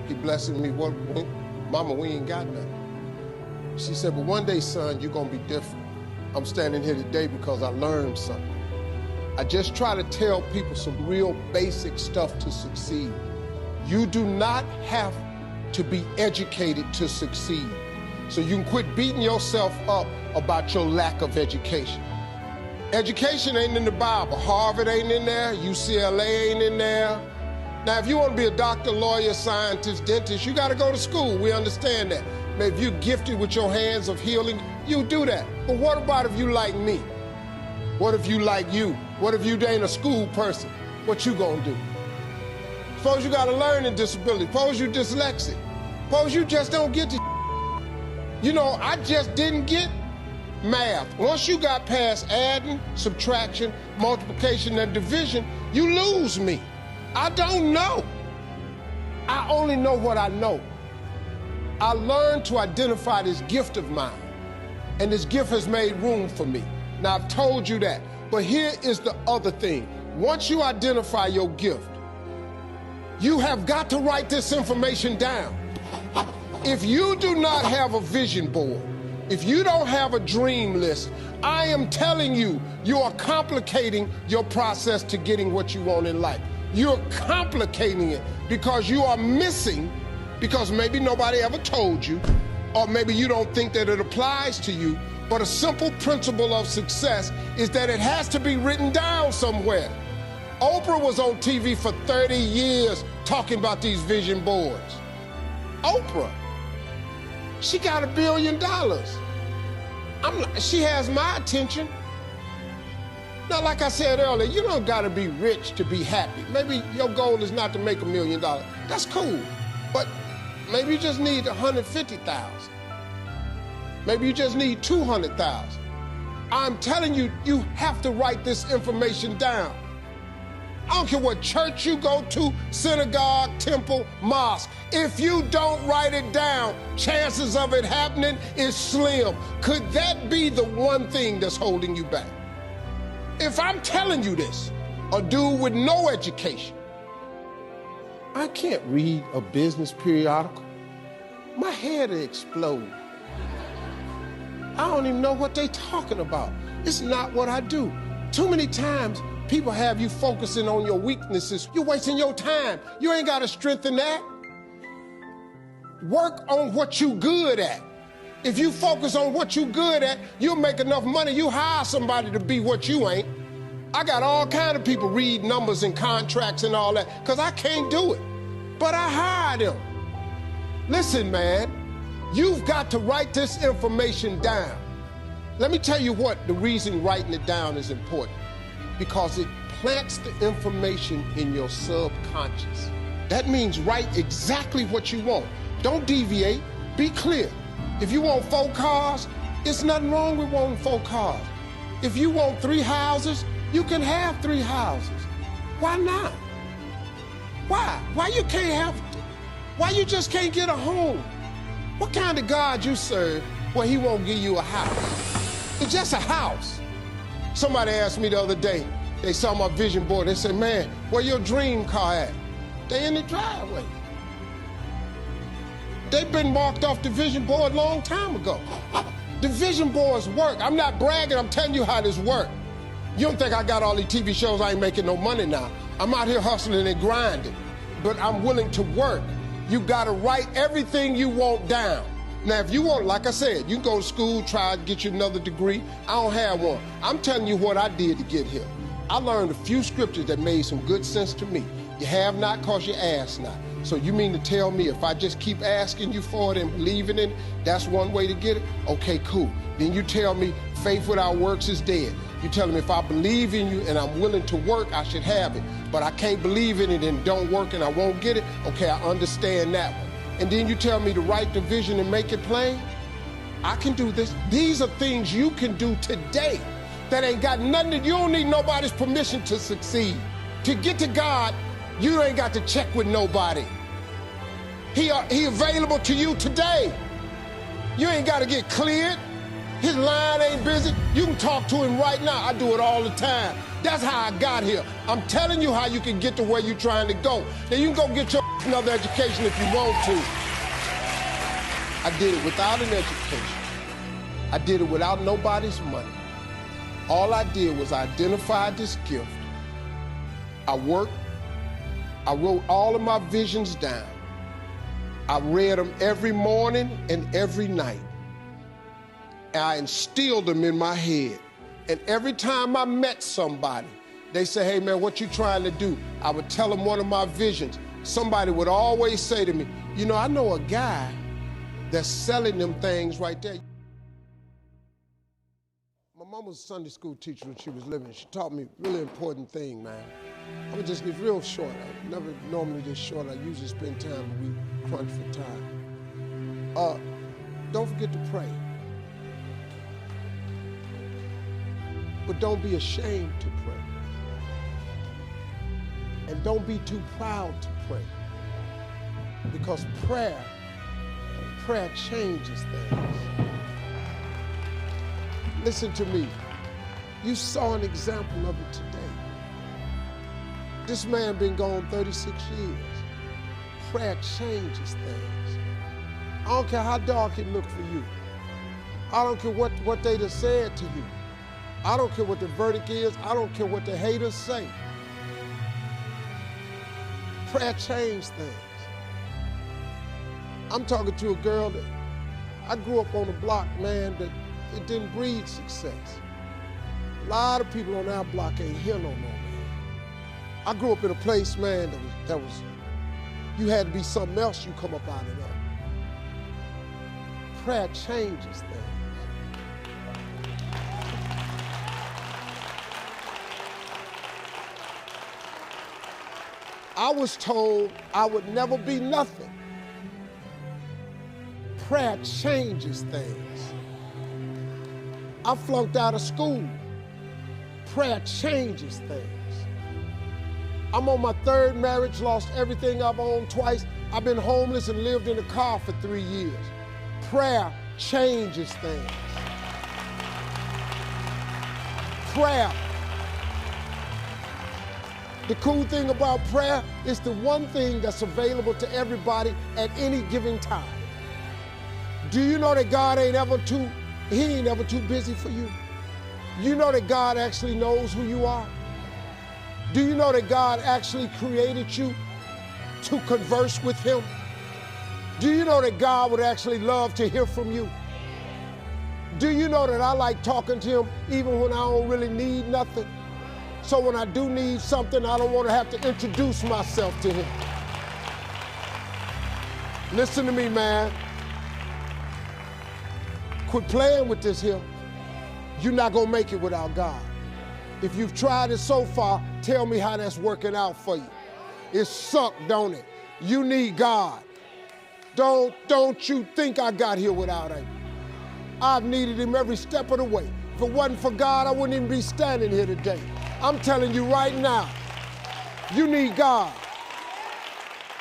He blessing me. Mama, we ain't got nothing. She said, but one day, son, you're going to be different. I'm standing here today because I learned something. I just try to tell people some real basic stuff to succeed. You do not have to be educated to succeed. So you can quit beating yourself up about your lack of education. Education ain't in the Bible. Harvard ain't in there. UCLA ain't in there. Now, if you want to be a doctor, lawyer, scientist, dentist, you got to go to school. We understand that. Maybe if you're gifted with your hands of healing, you do that. But what about if you like me? What if you like you? What if you ain't a school person? What you gonna do? Suppose you got a learning disability. Suppose you dyslexic. Suppose you just don't get the You know, I just didn't get math. Once you got past adding, subtraction, multiplication, and division, you lose me. I don't know. I only know what I know. I learned to identify this gift of mine, and this gift has made room for me. Now, I've told you that, but here is the other thing. Once you identify your gift, you have got to write this information down. If you do not have a vision board, if you don't have a dream list, I am telling you, you are complicating your process to getting what you want in life. You're complicating it because you are missing, because maybe nobody ever told you, or maybe you don't think that it applies to you, but a simple principle of success is that it has to be written down somewhere. Oprah was on TV for 30 years talking about these vision boards. Oprah, she got $1 billion. She has my attention. Now, like I said earlier, you don't gotta be rich to be happy. Maybe your goal is not to make $1 million. That's cool, but maybe you just need 150,000. Maybe you just need 200,000. I'm telling you, you have to write this information down. I don't care what church you go to, synagogue, temple, mosque. If you don't write it down, chances of it happening is slim. Could that be the one thing that's holding you back? If I'm telling you this, a dude with no education, I can't read a business periodical. My head will explode. I don't even know what they're talking about. It's not what I do. Too many times, people have you focusing on your weaknesses. You're wasting your time. You ain't got to strengthen that. Work on what you good at. If you focus on what you good at, you'll make enough money. You hire somebody to be what you ain't. I got all kind of people read numbers and contracts and all that, because I can't do it. But I hire them. Listen, man, you've got to write this information down. Let me tell you what the reason writing it down is important. Because it plants the information in your subconscious. That means write exactly what you want. Don't deviate, be clear. If you want 4 cars, it's nothing wrong with wanting 4 cars. If you want 3 houses, you can have 3 houses. Why not? Why? Why you can't have, why you just can't get a home? What kind of God you serve where he won't give you a house? It's just a house. Somebody asked me the other day, they saw my vision board, they said, man, where your dream car at? They in the driveway. They've been marked off the vision board a long time ago. The vision boards work. I'm not bragging, I'm telling you how this works. You don't think I got all these TV shows, I ain't making no money now. I'm out here hustling and grinding, but I'm willing to work. You gotta write everything you want down. Now, if you want, like I said, you can go to school, try to get you another degree. I don't have one. I'm telling you what I did to get here. I learned a few scriptures that made some good sense to me. You have not because you ask not. So you mean to tell me if I just keep asking you for it and believing in it, that's one way to get it? Okay, cool. Then you tell me faith without works is dead. You tell me if I believe in you and I'm willing to work, I should have it. But I can't believe in it and don't work and I won't get it. Okay, I understand that one. And then you tell me to write the vision and make it plain. I can do this. These are things you can do today that ain't got nothing to, you don't need nobody's permission to succeed. To get to God, you ain't got to check with nobody. He available to you today. You ain't got to get cleared. His line ain't busy. You can talk to him right now. I do it all the time. That's how I got here. I'm telling you how you can get to where you're trying to go. Now you can go get your another education if you want to. I did it without an education. I did it without nobody's money. All I did was identify this gift. I worked. I wrote all of my visions down. I read them every morning and every night. I instilled them in my head. And every time I met somebody, they say, hey man, what you trying to do? I would tell them one of my visions. Somebody would always say to me, you know, I know a guy that's selling them things right there. My mom was a Sunday school teacher when she was living. She taught me a really important thing, man. I'm gonna just get real short. I never normally this short. I usually spend time when we crunch for time. Don't forget to pray. But don't be ashamed to pray. And don't be too proud to pray. Because prayer changes things. Listen to me. You saw an example of it today. This man been gone 36 years. Prayer changes things. I don't care how dark it look for you. I don't care what they done said to you. I don't care what the verdict is. I don't care what the haters say. Prayer changed things. I'm talking to a girl that I grew up on a block, man, that it didn't breed success. A lot of people on our block ain't here no more, man. I grew up in a place, man, that was you had to be something else, you come up out of that. Prayer changes things. I was told I would never be nothing. Prayer changes things. I flunked out of school. Prayer changes things. I'm on my third marriage, lost everything I've owned twice. I've been homeless and lived in a car for 3 years. Prayer changes things. Prayer. The cool thing about prayer is the one thing that's available to everybody at any given time. Do you know that God ain't ever too busy for you? You know that God actually knows who you are? Do you know that God actually created you to converse with him? Do you know that God would actually love to hear from you? Do you know that I like talking to him even when I don't really need nothing? So when I do need something, I don't want to have to introduce myself to him. Listen to me, man. Quit playing with this here. You're not going to make it without God. If you've tried it so far, tell me how that's working out for you. It sucked, don't it? You need God. Don't you think I got here without him. I've needed him every step of the way. If it wasn't for God, I wouldn't even be standing here today. I'm telling you right now, you need God.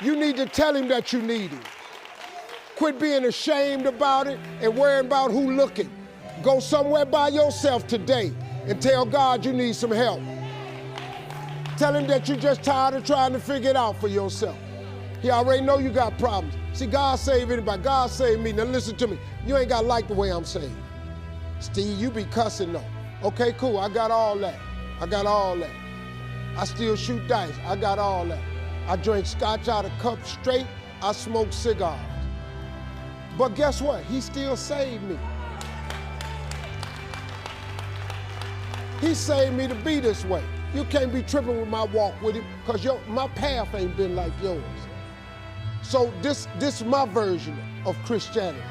You need to tell him that you need him. Quit being ashamed about it and worrying about who looking. Go somewhere by yourself today and tell God you need some help. Tell him that you're just tired of trying to figure it out for yourself. He already know you got problems. See, God save anybody. God save me. Now listen to me. You ain't got to like the way I'm saved. Steve, you be cussing though. Okay, cool. I got all that. I got all that. I still shoot dice. I got all that. I drink scotch out of cups straight. I smoke cigars. But guess what? He still saved me. He saved me to be this way. You can't be tripping with my walk with him because my path ain't been like yours. So this is my version of Christianity.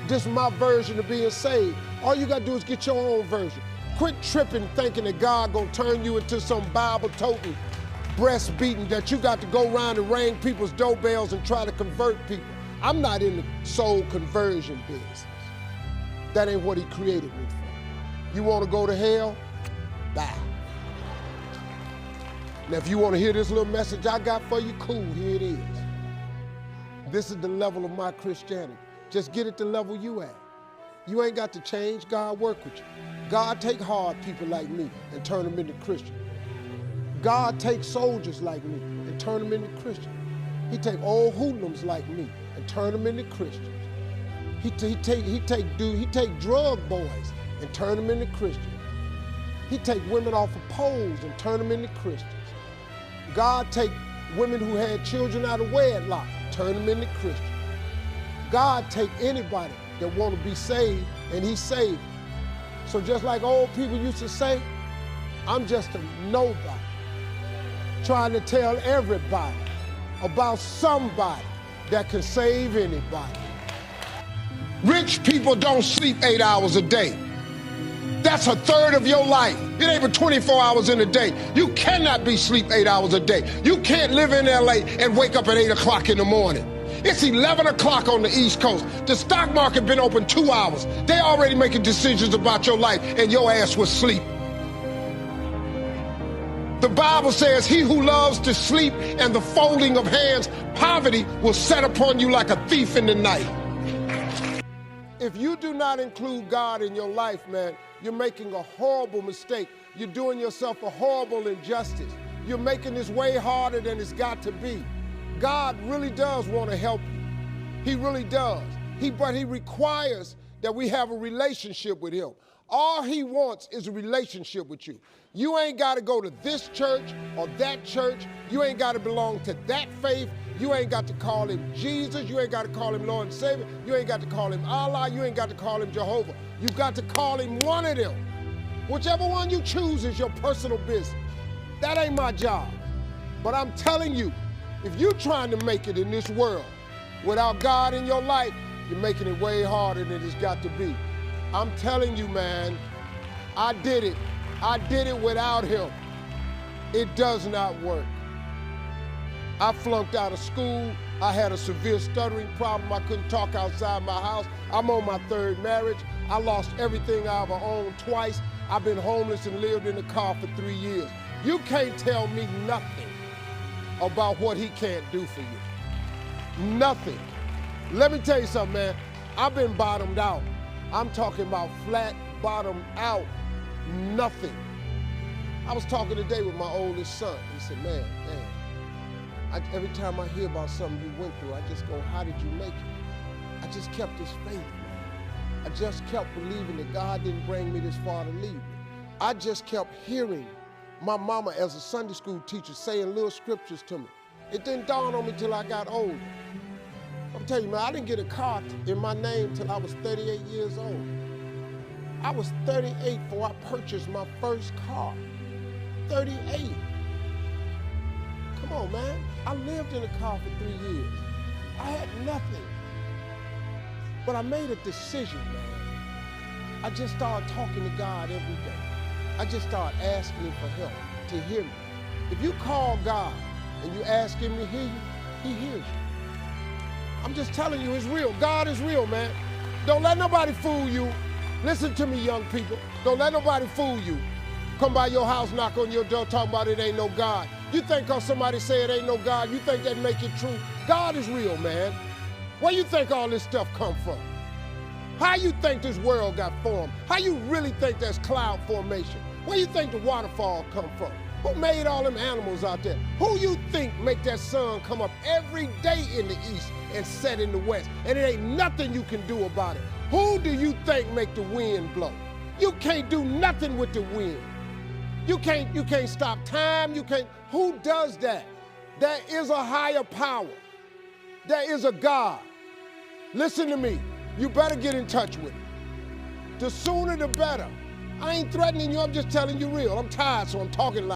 This is my version of being saved. All you got to do is get your own version. Quit tripping thinking that God gonna turn you into some Bible-toting, breast-beating that you got to go around and ring people's doorbells and try to convert people. I'm not in the soul conversion business. That ain't what he created me for. You want to go to hell? Bye. Now, if you want to hear this little message I got for you, cool, here it is. This is the level of my Christianity. Just get at the level you at. You ain't got to change. God work with you. God take hard people like me and turn them into Christians. God takes soldiers like me and turn them into Christians. He take old hoodlums like me and turn them into Christians. He take drug boys and turn them into Christians. He take women off of poles and turn them into Christians. God take women who had children out of wedlock, turn them into Christians. God take anybody that want to be saved, and he saved. So just like old people used to say, I'm just a nobody trying to tell everybody about somebody that can save anybody. Rich people don't sleep 8 hours a day. That's a third of your life. It ain't but 24 hours in a day. You cannot be asleep 8 hours a day. You can't live in LA and wake up at 8 o'clock in the morning. It's 11 o'clock on the East Coast. The stock market been open 2 hours. They already making decisions about your life and your ass was asleep. The Bible says, he who loves to sleep and the folding of hands, poverty will set upon you like a thief in the night. If you do not include God in your life, man, you're making a horrible mistake. You're doing yourself a horrible injustice. You're making this way harder than it's got to be. God really does want to help you. He really does. But he requires that we have a relationship with him. All he wants is a relationship with you. You ain't got to go to this church or that church. You ain't got to belong to that faith. You ain't got to call him Jesus. You ain't got to call him Lord and Savior. You ain't got to call him Allah. You ain't got to call him Jehovah. You got to call him one of them. Whichever one you choose is your personal business. That ain't my job. But I'm telling you, if you're trying to make it in this world without God in your life, you're making it way harder than it's got to be. I'm telling you, man, I did it. I did it without him. It does not work. I flunked out of school. I had a severe stuttering problem. I couldn't talk outside my house. I'm on my third marriage. I lost everything I ever owned twice. I've been homeless and lived in a car for 3 years. You can't tell me nothing about what he can't do for you. Nothing. Let me tell you something, man. I've been bottomed out. I'm talking about flat bottomed out. Nothing. I was talking today with my oldest son. He said, man, every time I hear about something you went through, I just go, how did you make it? I just kept this faith, man. I just kept believing that God didn't bring me this far to leave me. I just kept hearing my mama as a Sunday school teacher saying little scriptures to me. It didn't dawn on me till I got older. I'm telling you, man, I didn't get a car in my name till I was 38 years old. I was 38 before I purchased my first car. 38. Come on, man. I lived in a car for 3 years. I had nothing. But I made a decision, man. I just started talking to God every day. I just started asking him for help, to hear me. If you call God and you ask him to hear you, he hears you. I'm just telling you, it's real. God is real, man. Don't let nobody fool you. Listen to me, young people. Don't let nobody fool you. Come by your house, knock on your door, talking about it ain't no God. You think because somebody say it ain't no God, you think that make it true? God is real, man. Where you think all this stuff come from? How you think this world got formed? How you really think there's cloud formation? Where you think the waterfall come from? Who made all them animals out there? Who you think make that sun come up every day in the east and set in the west? And it ain't nothing you can do about it. Who do you think make the wind blow? You can't do nothing with the wind. You can't stop time. Who does that? There is a higher power. There is a God. Listen to me. You better get in touch with him. The sooner the better. I ain't threatening you. I'm just telling you real. I'm tired, so I'm talking loud.